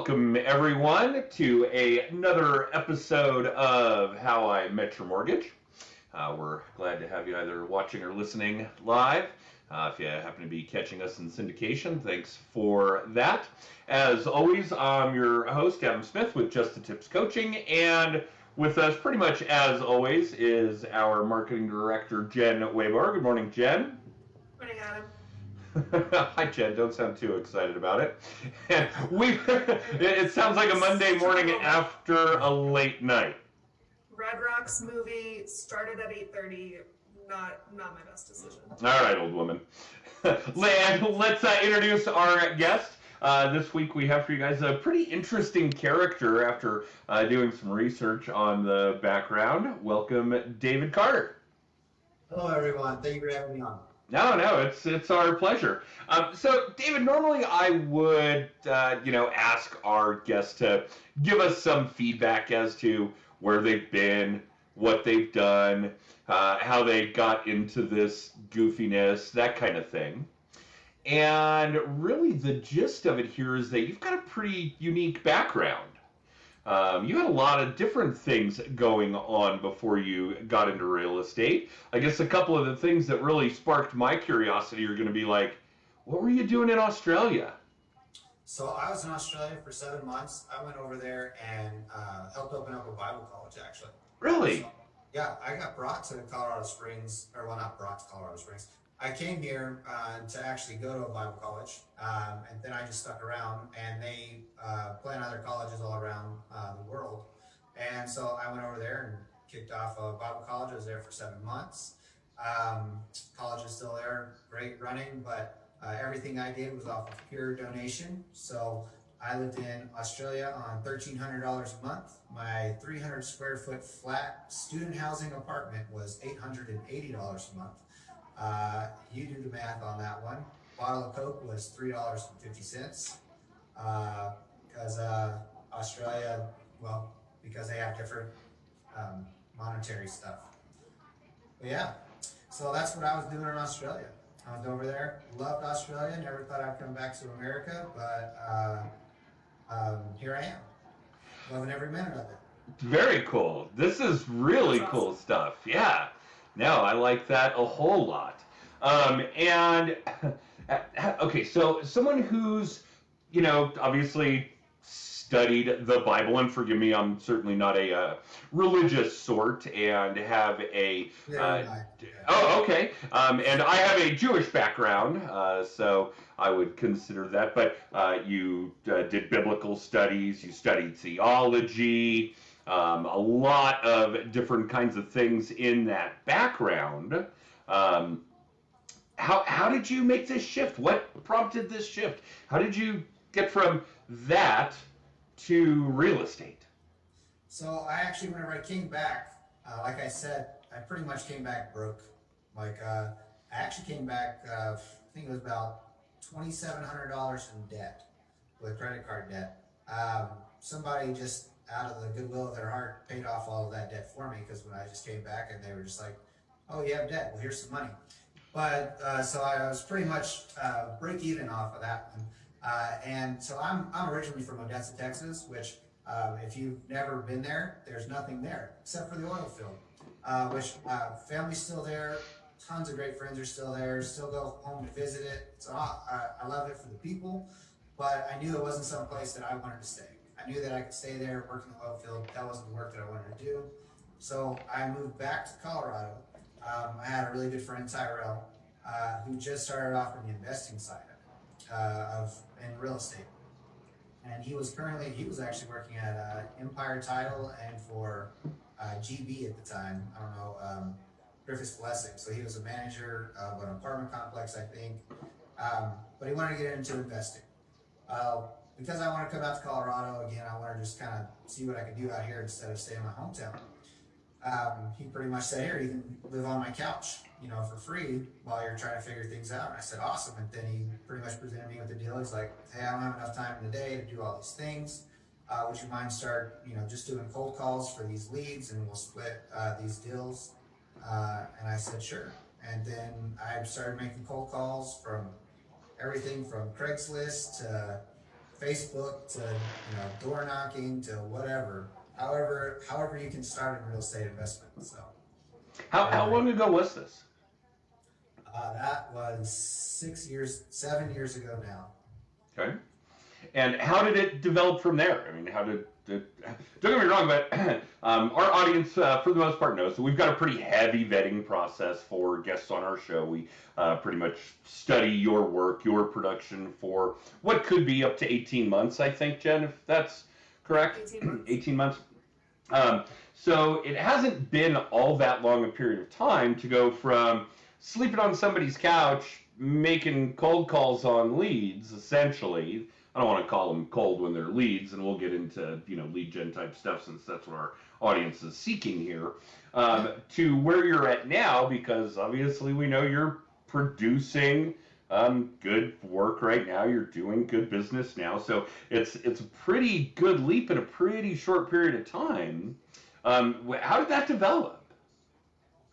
Welcome, everyone, to another episode of How I Met Your Mortgage. We're glad to have you either watching or listening live. If you happen to be catching us in syndication, thanks for that. As always, I'm your host, Adam Smith, with Just the Tips Coaching, and with us, pretty much as always, is our marketing director, Jen Weber. Good morning, Jen. Morning, Adam. Hi, Jen. Don't sound too excited about it. And it sounds like a Monday morning after a late night. Red Rocks movie started at 8:30. Not my best decision. All right, old woman. Let's introduce our guest. This week we have for you guys a pretty interesting character after doing some research on the background. Welcome, David Carter. Hello, everyone. Thank you for having me on. No, it's our pleasure. So, David, normally I would, ask our guests to give us some feedback as to where they've been, what they've done, how they got into this goofiness, that kind of thing. And really, the gist of it here is that you've got a pretty unique background. You had a lot of different things going on before you got into real estate. I guess a couple of the things that really sparked my curiosity are going to be like, what were you doing in Australia? So I was in Australia for 7 months. I went over there and helped open up a Bible college, actually. Really? So, yeah, I got brought to Colorado Springs, or well, not brought to Colorado Springs. I came here to actually go to a Bible college, and then I just stuck around, and they plan other colleges all around the world. And so I went over there and kicked off a Bible college. I was there for 7 months. College is still there, great running, but everything I did was off of pure donation. So I lived in Australia on $1,300 a month. My 300 square foot flat student housing apartment was $880 a month. You do the math on that one. Bottle of Coke was $3.50. Because Australia, well, because they have different monetary stuff. But yeah, so that's what I was doing in Australia. I was over there, loved Australia, never thought I'd come back to America, but here I am, loving every minute of it. Very cool. This is really cool stuff. Yeah. No, I like that a whole lot. And okay, so someone who's, obviously studied the Bible, and forgive me, I'm certainly not a religious sort, and have a oh, okay, and I have a Jewish background, so I would consider that. But you did biblical studies, you studied theology, a lot of different kinds of things in that background. How did you make this shift? What prompted this shift? How did you get from that to real estate? So I actually, whenever I came back, like I said, I pretty much came back broke. I actually came back, I think it was about $2,700 in debt, with credit card debt. Somebody just out of the goodwill of their heart paid off all of that debt for me, because when I just came back and they were just like, oh, you have debt, well, here's some money. But so I was pretty much break even off of that one. And so I'm originally from Odessa, Texas, which if you've never been there, there's nothing there except for the oil field, which family's still there. Tons of great friends are still there, still go home to visit it. So I love it for the people, but I knew it wasn't some place that I wanted to stay. I knew that I could stay there, work in the oil field. That wasn't the work that I wanted to do. So I moved back to Colorado. I had a really good friend, Tyrell, who just started off in the investing side of in real estate. And he was actually working at Empire Title and for GB at the time. I don't know, Griffiths Blessing. So he was a manager of an apartment complex, I think. But he wanted to get into investing. Because I want to come out to Colorado again, I want to just kind of see what I could do out here instead of staying in my hometown. He pretty much said, here, you can live on my couch, for free while you're trying to figure things out. And I said, awesome. And then he pretty much presented me with the deal. He's like, hey, I don't have enough time in the day to do all these things. Would you mind start, just doing cold calls for these leads, and we'll split these deals. And I said, sure. And then I started making cold calls from everything from Craigslist to Facebook to door knocking to whatever. However you can start in real estate investment. So How long ago was this? that was 7 years ago now. Okay. And how did it develop from there? I mean, don't get me wrong, but our audience, for the most part, knows that we've got a pretty heavy vetting process for guests on our show. We pretty much study your work, your production for what could be up to 18 months, I think, Jen, if that's correct. 18 months. 18 months. So it hasn't been all that long a period of time to go from sleeping on somebody's couch, making cold calls on leads, essentially. I don't want to call them cold when they're leads, and we'll get into lead gen type stuff since that's what our audience is seeking here. To where you're at now, because obviously we know you're producing good work right now. You're doing good business now, so it's a pretty good leap in a pretty short period of time. How did that develop?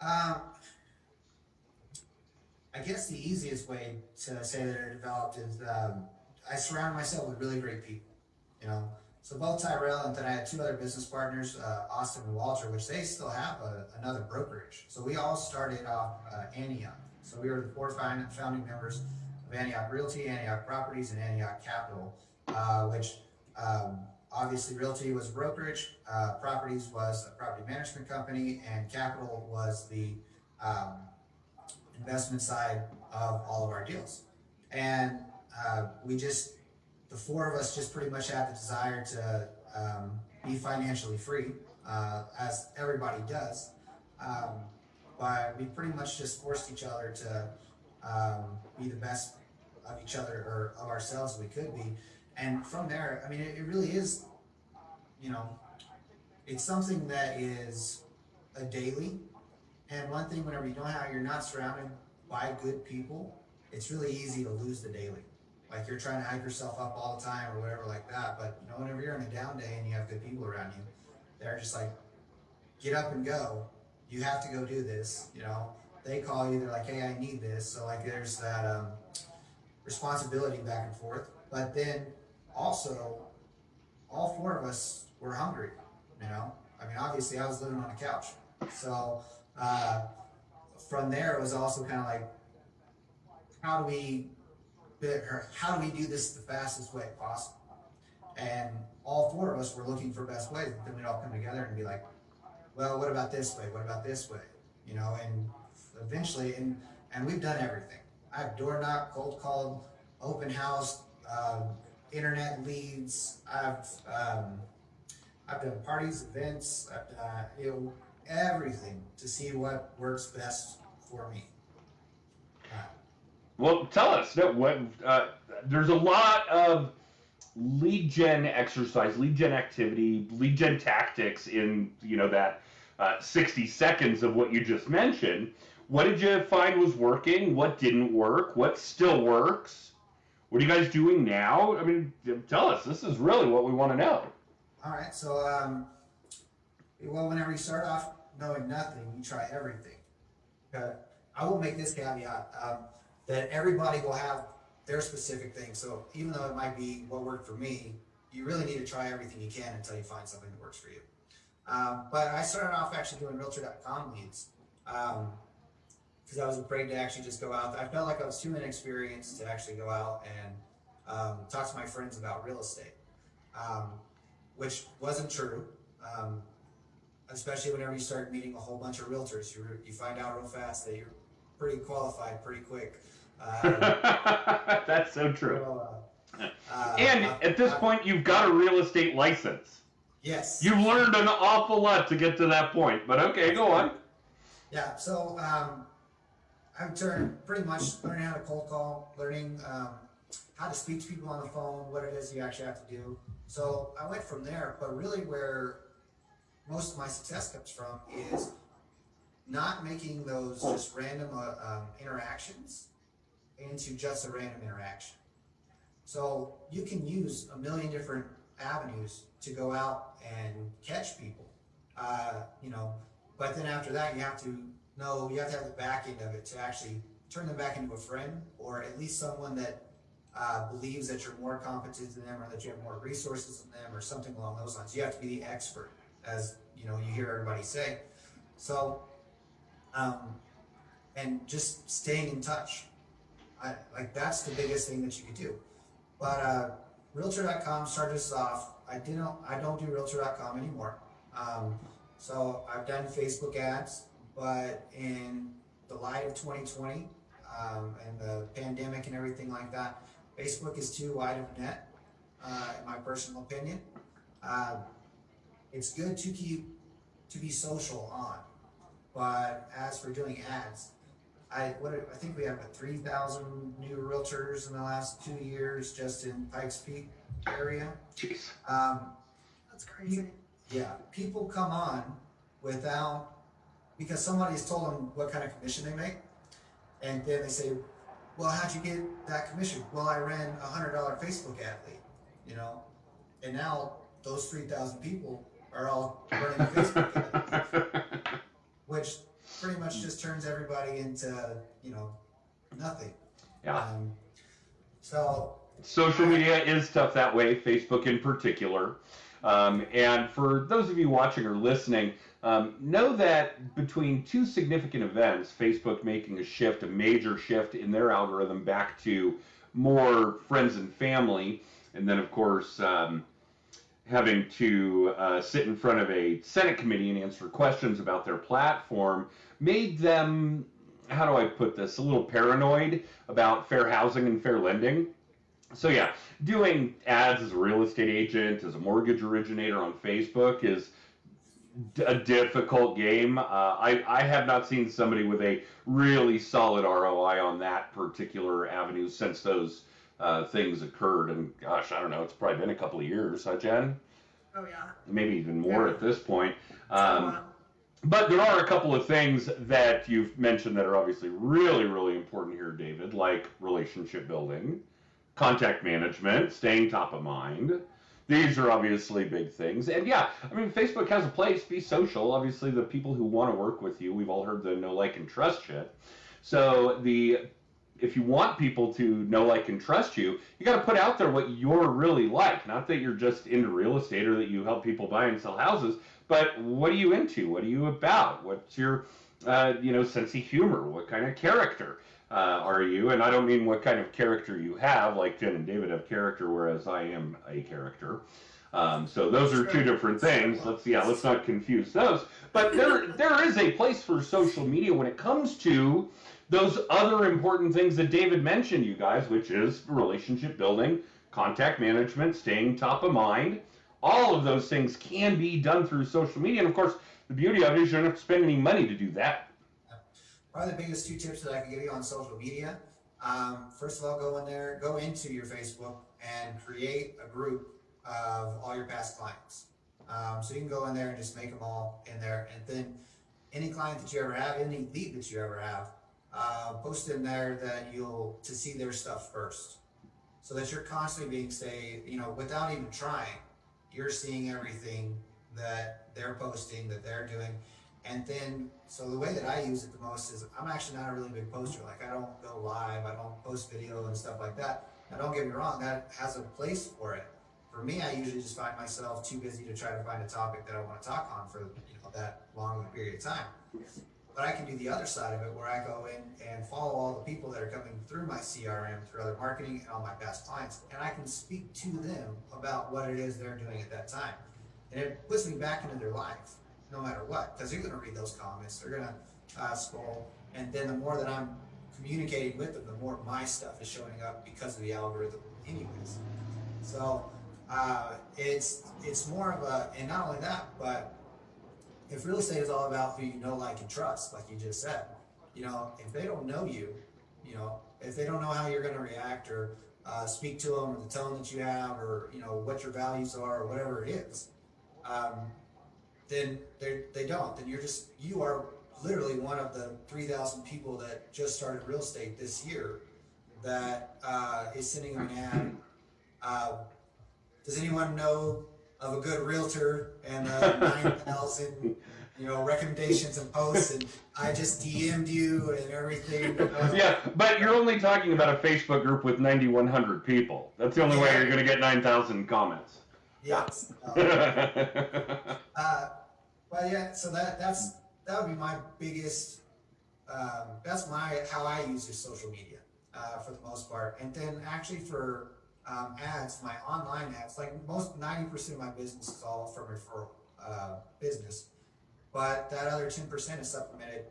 I guess the easiest way to say that it developed is I surrounded myself with really great people, So both Tyrell and then I had two other business partners, Austin and Walter, which they still have another brokerage. So we all started off Antioch. So we were the four founding members of Antioch Realty, Antioch Properties, and Antioch Capital, which obviously Realty was a brokerage, Properties was a property management company, and Capital was the investment side of all of our deals. And the four of us just pretty much had the desire to be financially free, as everybody does. But we pretty much just forced each other to be the best of each other or of ourselves we could be. And from there, I mean, it really is, it's something that is a daily. And one thing, whenever you're not surrounded by good people, it's really easy to lose the daily. Like you're trying to hype yourself up all the time or whatever like that. But whenever you're on a down day and you have good people around you, they're just like, get up and go. You have to go do this. They call you. They're like, hey, I need this. So like there's that responsibility back and forth. But then also, all four of us were hungry. I mean, obviously I was living on a couch. So from there, it was also kind of like, how do we do this the fastest way possible? And all four of us were looking for best ways. Then we'd all come together and be like, well, what about this way? What about this way? And eventually, and we've done everything. I've door knocked, cold called, open house, internet leads. I've done parties, events. I've done everything to see what works best for me. Well, tell us. There's a lot of lead gen exercise, lead gen activity, lead gen tactics in that 60 seconds of what you just mentioned. What did you find was working? What didn't work? What still works? What are you guys doing now? I mean, tell us. This is really what we want to know. All right. So, whenever you start off knowing nothing, you try everything. I will make this caveat that everybody will have their specific thing. So even though it might be what worked for me, you really need to try everything you can until you find something that works for you. But I started off actually doing Realtor.com leads because I was afraid to actually just go out. I felt like I was too inexperienced to actually go out and talk to my friends about real estate, which wasn't true. Especially whenever you start meeting a whole bunch of realtors, you find out real fast that you're pretty qualified pretty quick. That's so true. And at this point, you've got a real estate license. Yes. You've learned an awful lot to get to that point, but okay, go on. Yeah, so I've pretty much learning how to cold call, learning how to speak to people on the phone, what it is you actually have to do. So I went from there, but really where most of my success comes from is not making those just random interactions into just a random interaction. So you can use a million different avenues to go out and catch people, but then after that you have to have the back end of it to actually turn them back into a friend or at least someone that believes that you're more competent than them or that you have more resources than them or something along those lines. You have to be the expert, as you know, you hear everybody say. So, and just staying in touch. Like that's the biggest thing that you could do. But Realtor.com started us off. I don't do Realtor.com anymore. So I've done Facebook ads, but in the light of 2020 and the pandemic and everything like that, Facebook is too wide of a net, in my personal opinion. It's good to be social on, but as for doing ads, I think we have 3,000 new realtors in the last 2 years just in Pikes Peak area. Jeez. That's crazy. Yeah, people come on because somebody's told them what kind of commission they make, and then they say, "Well, how'd you get that commission?" "Well, I ran a $100 Facebook ad lead, you know," and now those 3,000 people are all running a Facebook ad, which pretty much just turns everybody into, nothing. Yeah. So social media is tough that way, Facebook in particular. And for those of you watching or listening, know that between two significant events, Facebook making a major shift in their algorithm back to more friends and family, and then of course having to sit in front of a Senate committee and answer questions about their platform, made them, how do I put this, a little paranoid about fair housing and fair lending. So yeah, doing ads as a real estate agent, as a mortgage originator on Facebook is a difficult game. I have not seen somebody with a really solid ROI on that particular avenue since those things occurred. And gosh, I don't know, it's probably been a couple of years, huh, Jen? Oh yeah. Maybe even more at this point. Wow. But there are a couple of things that you've mentioned that are obviously really, really important here, David, like relationship building, contact management, staying top of mind. These are obviously big things. And yeah, I mean, Facebook has a place, be social. Obviously, the people who want to work with you, we've all heard the know, like, and trust shit. So if you want people to know, like, and trust you, you got to put out there what you're really like. Not that you're just into real estate or that you help people buy and sell houses, but what are you into? What are you about? What's your, sense of humor? What kind of character are you? And I don't mean what kind of character you have, like Jen and David have character, whereas I am a character. So those are two different things. Let's not confuse those. But there is a place for social media when it comes to those other important things that David mentioned, you guys, which is relationship building, contact management, staying top of mind. All of those things can be done through social media. And of course, the beauty of it is you don't have to spend any money to do that. Probably the biggest 2 tips that I can give you on social media. First of all, go into your Facebook and create a group of all your past clients. So you can go in there and just make them all in there. And then any client that you ever have, any lead that you ever have, post in there to see their stuff first. So that you're constantly without even trying, you're seeing everything that they're posting, that they're doing. And then, so the way that I use it the most is I'm actually not a really big poster. Like, I don't go live, I don't post video and stuff like that. Now, don't get me wrong, that has a place for it. For me, I usually just find myself too busy to try to find a topic that I want to talk on for that long of a period of time. But I can do the other side of it where I go in and follow all the people that are coming through my CRM, through other marketing and all my past clients, and I can speak to them about what it is they're doing at that time. And it puts me back into their life, no matter what, because they're going to read those comments, they're going to scroll, and then the more that I'm communicating with them, the more my stuff is showing up because of the algorithm anyways. So it's more of and not only that, but if real estate is all about who you know, like, and trust, like you just said, if they don't know you, if they don't know how you're going to react or speak to them, or the tone that you have, or what your values are, or whatever it is, then they don't. Then you are literally one of the 3,000 people that just started real estate this year that is sending them an ad. Does anyone know of a good realtor and a 9,000 recommendations and posts, and I just DM'd you and everything. Yeah, but you're only talking about a Facebook group with 9,100 people. That's the only way you're going to get 9,000 comments. Yes. But yeah, so that would be my biggest. That's how I use your social media for the most part, and then actually for ads, my online ads, like 90% of my business is all from referral business, but that other 10% is supplemented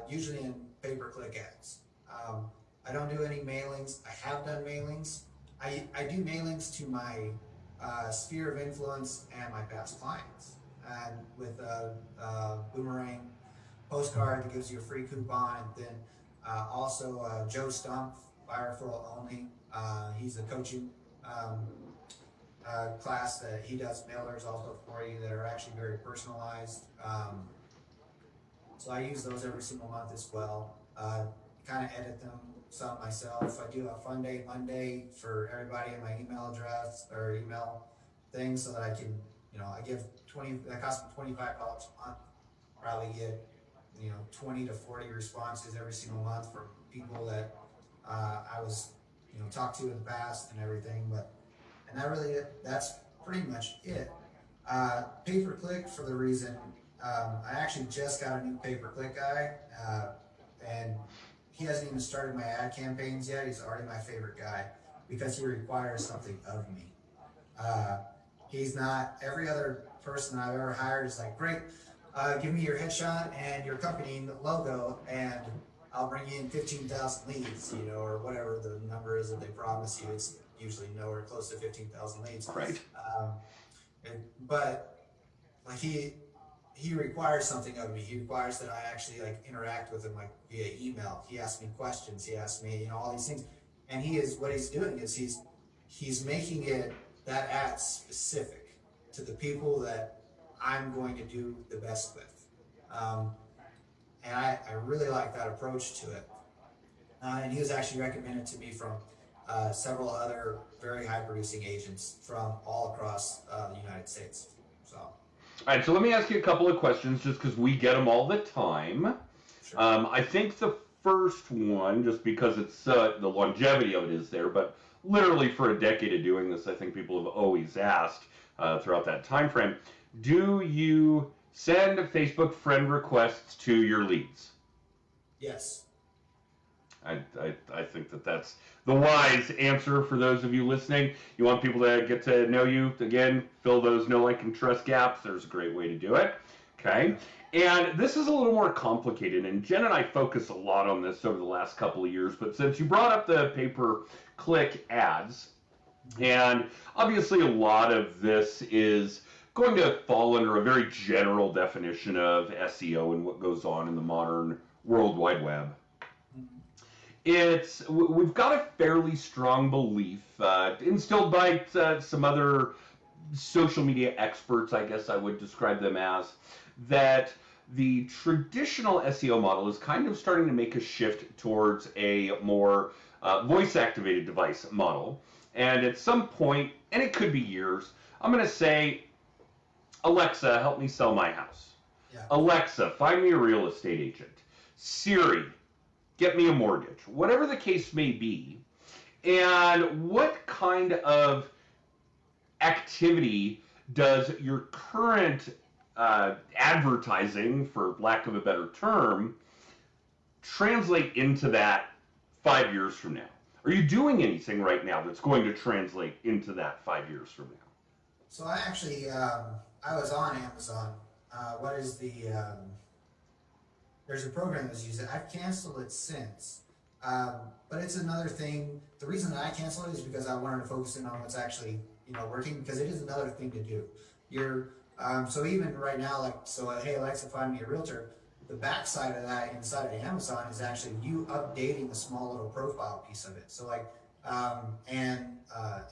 usually in pay-per-click ads. I don't do any mailings. I have done mailings. I do mailings to my sphere of influence and my past clients, and with a boomerang postcard that gives you a free coupon, and then also Joe Stump, Fire Referral Only. He's a coaching class that he does mailers also for you that are actually very personalized. So I use those every single month as well. Kind of edit them some myself. I do a Fun Day Monday for everybody in my email address or email thing so that I can, I give that costs me $25 a month. Probably get, 20 to 40 responses every single month from people that I was, talked to in the past and everything. That's pretty much it. Pay-per-click for the reason, I actually just got a new pay-per-click guy, and he hasn't even started my ad campaigns yet. He's already my favorite guy because he requires something of me. He's not, every other person I've ever hired is like, great, give me your headshot and your company logo, and I'll bring you in 15,000 leads, or whatever the number is that they promise you. It's usually nowhere close to 15,000 leads. Right. But like he requires something of me. He requires that I actually interact with him via email. He asks me questions. He asks me, all these things. And what he's doing is he's making that ad specific to the people that I'm going to do the best with. And I really like that approach to it. And he was actually recommended to me from several other very high producing agents from all across the United States. So. All right, so let me ask you a couple of questions just because we get them all the time. Sure. I think the first one, just because it's the longevity of it is there, but literally for a decade of doing this, I think people have always asked throughout that time frame, do you send Facebook friend requests to your leads? Yes. I think that's the wise answer for those of you listening. You want people to get to know you. Again, fill those know, like, and trust gaps. There's a great way to do it. Okay. And this is a little more complicated, and Jen and I focus a lot on this over the last couple of years, but since you brought up the pay-per-click ads, and obviously a lot of this is going to fall under a very general definition of SEO and what goes on in the modern World Wide Web. We've got a fairly strong belief, instilled by some other social media experts, I guess I would describe them as, that the traditional SEO model is kind of starting to make a shift towards a more voice-activated device model. And at some point, and it could be years, I'm going to say, Alexa, help me sell my house. Yeah. Alexa, find me a real estate agent. Siri, get me a mortgage. Whatever the case may be. And what kind of activity does your current advertising, for lack of a better term, translate into that 5 years from now? Are you doing anything right now that's going to translate into that 5 years from now? So I actually, I was on Amazon. There's a program that was used. I've canceled it since. But it's another thing. The reason that I canceled it is because I wanted to focus in on what's actually, working, because it is another thing to do. So even right now, hey, Alexa, find me a realtor. The backside of that inside of Amazon is actually you updating the small little profile piece of it. So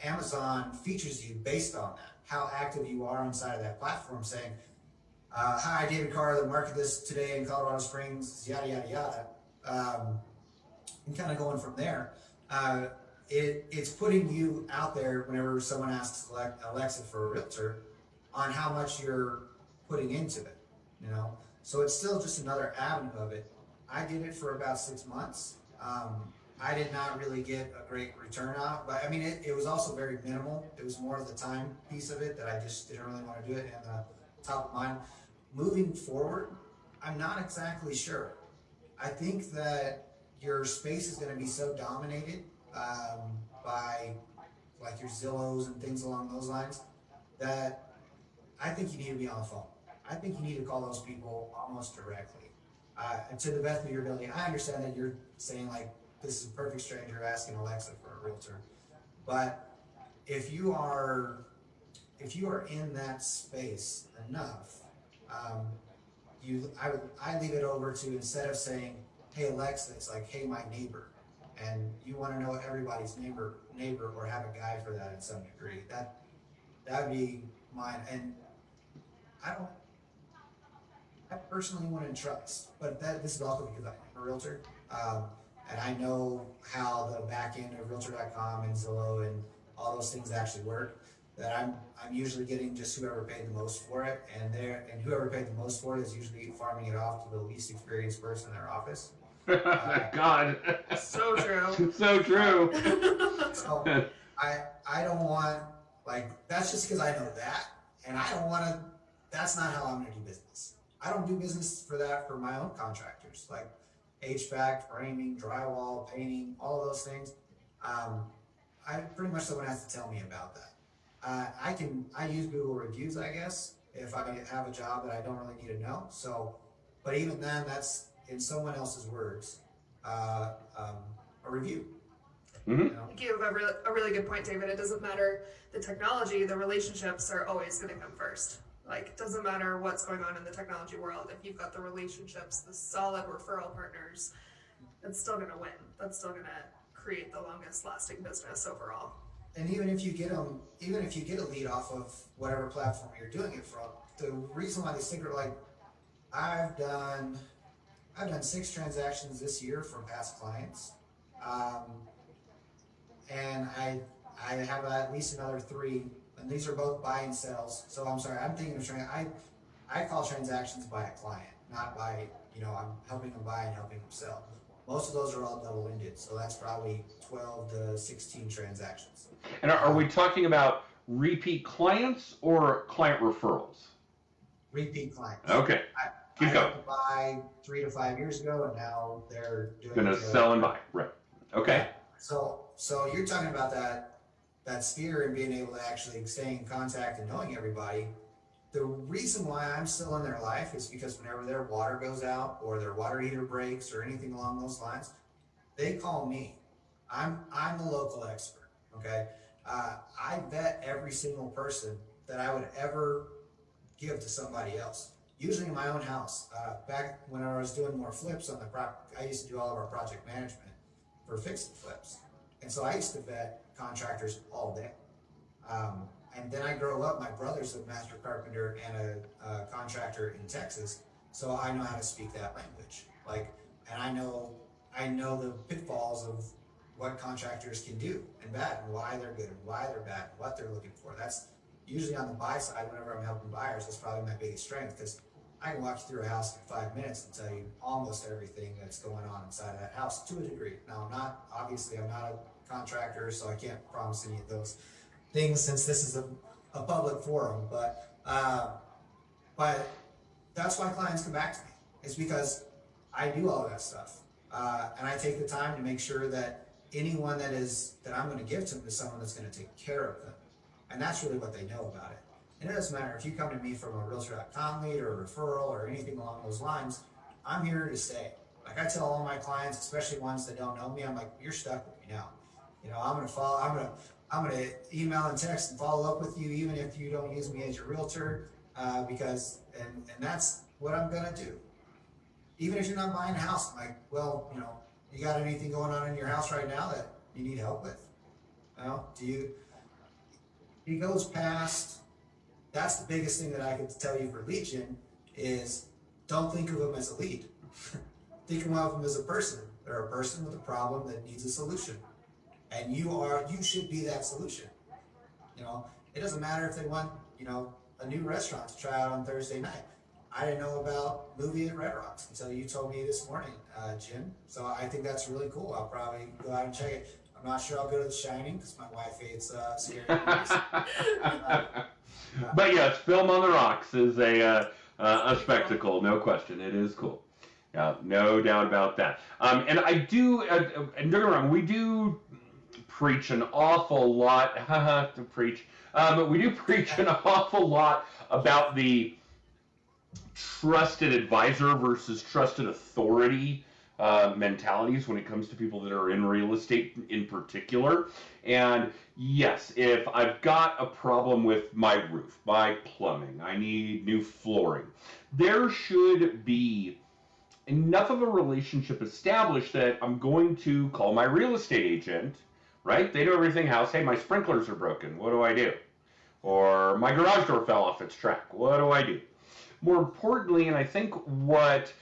Amazon features you based on that, how active you are inside of that platform, saying, hi, David Carr, the market this today in Colorado Springs, yada, yada, yada. And kind of going from there. It's putting you out there whenever someone asks Alexa for a realtor on how much you're putting into it. you know. So it's still just another avenue of it. I did it for about 6 months. I did not really get a great return on it, but I mean, it was also very minimal. It was more of the time piece of it that I just didn't really want to do it, and the top of mind. Moving forward, I'm not exactly sure. I think that your space is going to be so dominated by like your Zillows and things along those lines that I think you need to be on the phone. I think you need to call those people almost directly. And to the best of your ability, I understand that you're saying like this is a perfect stranger asking Alexa for a realtor, but if you are in that space enough, um, I leave it over to, instead of saying, "Hey Alexa," it's like, "Hey my neighbor," and you want to know everybody's neighbor or have a guide for that in some degree. That would be mine, and I don't. I personally wouldn't trust, but this is also because I'm a realtor, and I know how the back end of Realtor.com and Zillow and all those things actually work. That I'm usually getting just whoever paid the most for it, and whoever paid the most for it is usually farming it off to the least experienced person in their office. God. So true. So true. So I don't want, like, that's just because I know that, and I don't want to. That's not how I'm going to do business. I don't do business for that for my own contractors, like HVAC, framing, drywall, painting, all of those things. I pretty much someone has to tell me about that. I use Google reviews, I guess, if I have a job that I don't really need to know. So, but even then, that's in someone else's words, a review. Mm-hmm. You know? You have a really good point, David. It doesn't matter the technology, the relationships are always going to come first. Like, it doesn't matter what's going on in the technology world. If you've got the relationships, the solid referral partners, it's still going to win. That's still going to create the longest lasting business overall. And even if you get them, even if you get a lead off of whatever platform you're doing it from, the reason why they stick are like, I've done 6 transactions this year from past clients, and I have at least another 3, and these are both buy and sells. So I'm sorry, I'm thinking of I call transactions by a client, not by, I'm helping them buy and helping them sell. Most of those are all double-ended, so that's probably 12 to 16 transactions. And are we talking about repeat clients or client referrals? Repeat clients. Okay. Keep I going. helped buy 3 to 5 years ago, and now they're Gonna sell and buy. Right. Okay. Yeah. So you're talking about that sphere and being able to actually stay in contact and knowing everybody. The reason why I'm still in their life is because whenever their water goes out or their water heater breaks or anything along those lines, they call me. I'm the local expert. Okay. I vet every single person that I would ever give to somebody else. Usually in my own house. Back when I was doing more flips on the property, I used to do all of our project management for fixing flips. And so I used to vet contractors all day. And then I grew up, my brother's a master carpenter and a contractor in Texas, so I know how to speak that language. And I know the pitfalls of what contractors can do and bad, and why they're good and why they're bad, and what they're looking for. That's usually on the buy side. Whenever I'm helping buyers, that's probably my biggest strength, because I can walk you through a house in 5 minutes and tell you almost everything that's going on inside of that house to a degree. Now, I'm not a contractor, so I can't promise any of those things since this is a public forum, but that's why clients come back to me. It's because I do all of that stuff, and I take the time to make sure that anyone that I'm going to give to them is someone that's going to take care of them, and that's really what they know about it. And it doesn't matter if you come to me from a Realtor.com lead or a referral or anything along those lines. I'm here to stay. Like I tell all my clients, especially ones that don't know me, I'm like, you're stuck with me now. I'm gonna email and text and follow up with you, even if you don't use me as your realtor, because that's what I'm gonna do. Even if you're not buying a house, I'm like, well, you got anything going on in your house right now that you need help with? He goes past. That's the biggest thing that I could tell you for lead gen is don't think of them as a lead. Think of them as a person. They're a person with a problem that needs a solution. And you should be that solution. It doesn't matter if they want, a new restaurant to try out on Thursday night. I didn't know about movie at Red Rocks until you told me this morning, Jim. So I think that's really cool. I'll probably go out and check it. I'm not sure I'll go to The Shining because my wife hates scary movies. But yes, Film on the Rocks is a spectacle, no question. It is cool. No doubt about that. And I do, and don't get me wrong, we do preach an awful lot, to preach, but we do preach an awful lot about the trusted advisor versus trusted authority mentalities when it comes to people that are in real estate in particular. And yes, if I've got a problem with my roof, my plumbing, I need new flooring, there should be enough of a relationship established that I'm going to call my real estate agent, right? They know everything house. Hey, my sprinklers are broken. What do I do? Or my garage door fell off its track. What do I do? More importantly, and I think what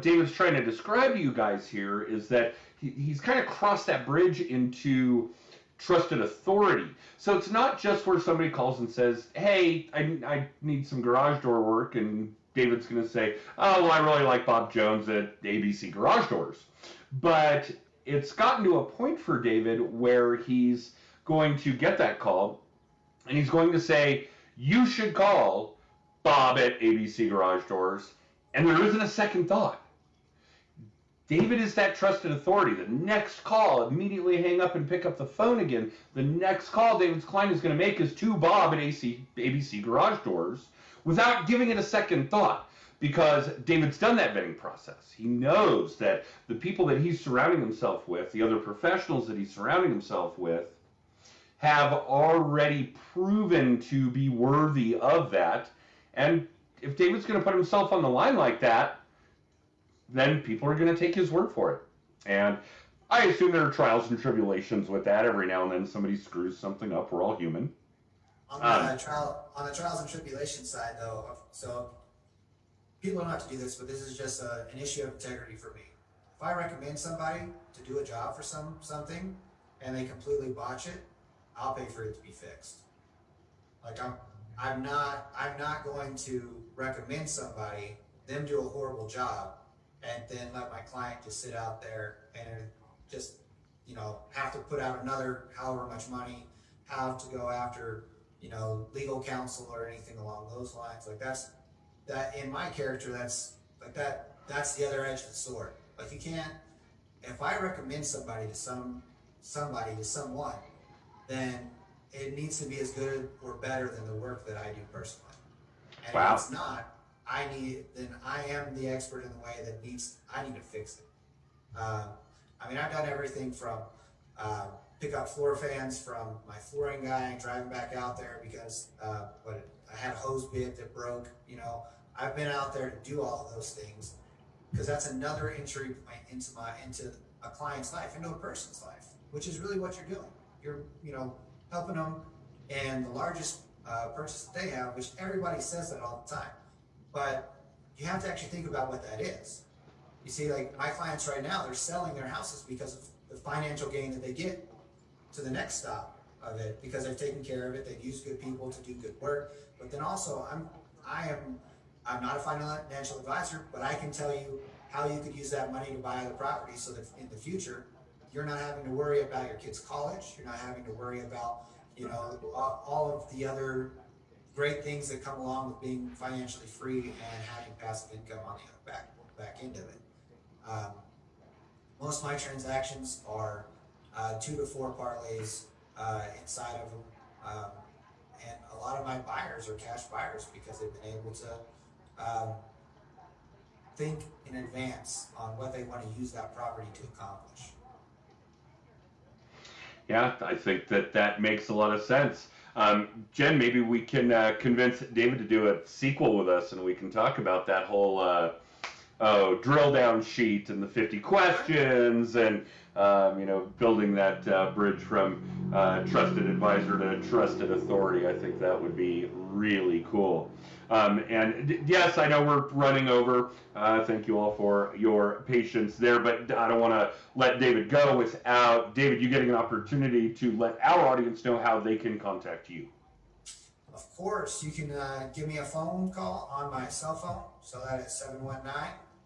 David's trying to describe to you guys here is that he's kind of crossed that bridge into trusted authority. So it's not just where somebody calls and says, hey, I need some garage door work, and David's going to say, oh, well, I really like Bob Jones at ABC Garage Doors. But it's gotten to a point for David where he's going to get that call, and he's going to say, you should call Bob at ABC Garage Doors, and there isn't a second thought. David is that trusted authority. The next call, immediately hang up and pick up the phone again. The next call David's client is going to make is to Bob at ABC Garage Doors without giving it a second thought, because David's done that vetting process. He knows that the people that he's surrounding himself with, the other professionals that he's surrounding himself with, have already proven to be worthy of that. And if David's going to put himself on the line like that, then people are going to take his word for it. And I assume there are trials and tribulations with that. Every now and then somebody screws something up. We're all human. On the trials and tribulations side, though, so people don't have to do this, but this is just an issue of integrity for me. If I recommend somebody to do a job for something and they completely botch it, I'll pay for it to be fixed. Like I'm not going to recommend somebody, them do a horrible job, and then let my client just sit out there and just, have to put out another however much money, have to go after, legal counsel or anything along those lines. Like that in my character, that's the other edge of the sword. Like you can't, if I recommend somebody to someone, then it needs to be as good or better than the work that I do personally. And wow. If it's not, I am the expert in the way that I need to fix it. I've done everything from pick up floor fans from my flooring guy, driving back out there because I had a hose bit that broke. I've been out there to do all of those things because that's another entry point into a client's life, into a person's life, which is really what you're doing. You're helping them, and the largest purchase that they have, which everybody says that all the time, but you have to actually think about what that is. You see, like my clients right now, they're selling their houses because of the financial gain that they get to the next stop of it, because they've taken care of it, they've used good people to do good work. But then also, I'm not a financial advisor, but I can tell you how you could use that money to buy other properties so that in the future, you're not having to worry about your kids' college, you're not having to worry about, all of the other great things that come along with being financially free and having passive income on the back end of it. Most of my transactions are 2 to 4 parlays inside of them, and a lot of my buyers are cash buyers because they've been able to think in advance on what they want to use that property to accomplish. Yeah, I think that makes a lot of sense. Jen, maybe we can convince David to do a sequel with us, and we can talk about that whole drill down sheet and the 50 questions, and building that bridge from trusted advisor to trusted authority. I think that would be really cool. And yes, I know we're running over. Thank you all for your patience there, but I don't want to let David go without David, you getting an opportunity to let our audience know how they can contact you. of course, you can give me a phone call on my cell phone. So that is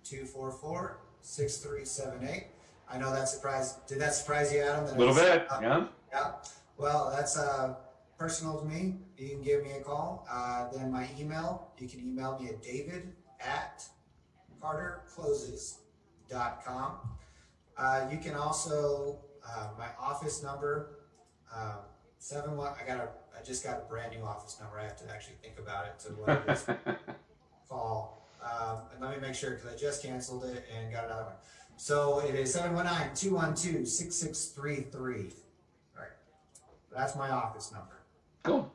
719-244-6378. I know that surprised. Did that surprise you, Adam? A little bit, yeah. Yeah. Well, that's personal to me. You can give me a call. Then my email, you can email me at david@cartercloses.com. You can also, my office number, 71. I just got a brand new office number. I have to actually think about it to what it is. Call. And let me make sure because I just canceled it and got another one. So it is 719-212-6633. All right. That's my office number. Cool.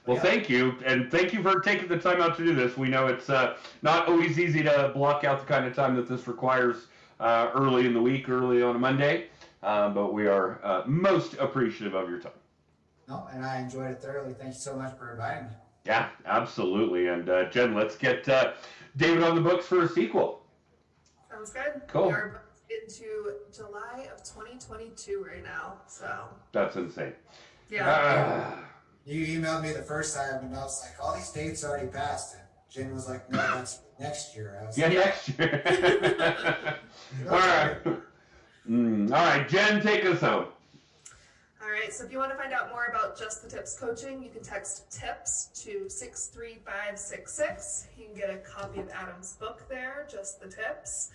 Well, thank you, and thank you for taking the time out to do this. We know it's not always easy to block out the kind of time that this requires early in the week, early on a Monday, but we are most appreciative of your time. No, and I enjoyed it thoroughly. Thank you so much for inviting me. Yeah, absolutely. And Jen, let's get David on the books for a sequel. Sounds good. Cool. We are into July of 2022 right now, so. That's insane. Yeah. You emailed me the first time, and I was like, all these dates already passed. And Jen was like, no, that's next year. I was Yeah, like, next year. All right. All right, Jen, take us home. All right, so if you want to find out more about Just the Tips coaching, you can text TIPS to 63566. You can get a copy of Adam's book there, Just the Tips.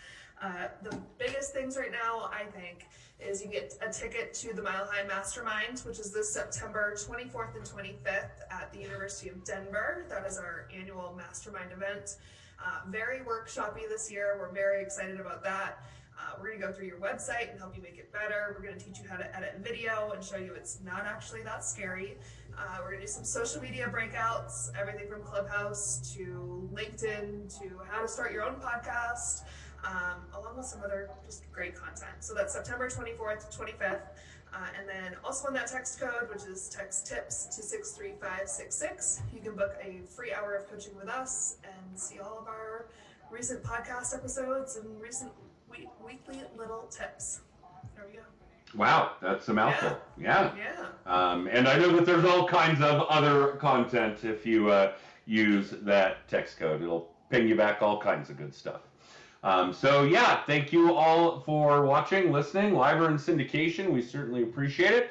The biggest things right now, I think, is you get a ticket to the Mile High Mastermind, which is this September 24th and 25th at the University of Denver. That is our annual mastermind event. Very workshopy this year. We're very excited about that. We're going to go through your website and help you make it better. We're going to teach you how to edit video and show you it's not actually that scary. We're going to do some social media breakouts, everything from Clubhouse to LinkedIn to how to start your own podcast, along with some other just great content. So that's September 24th, 25th. And then also on that text code, which is text TIPS to 63566, you can book a free hour of coaching with us and see all of our recent podcast episodes and recent weekly little tips. There we go. Wow, that's a mouthful. Yeah. Yeah. And I know that there's all kinds of other content if you use that text code. It'll ping you back all kinds of good stuff. So yeah, thank you all for watching, listening, live or in syndication. We certainly appreciate it.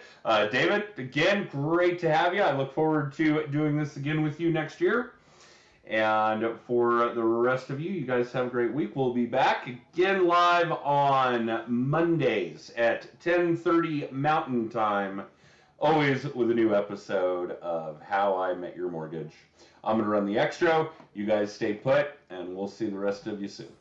David, again, great to have you. I look forward to doing this again with you next year. And for the rest of you, you guys have a great week. We'll be back again live on Mondays at 10:30 Mountain Time, always with a new episode of How I Met Your Mortgage. I'm going to run the extra. You guys stay put, and we'll see the rest of you soon.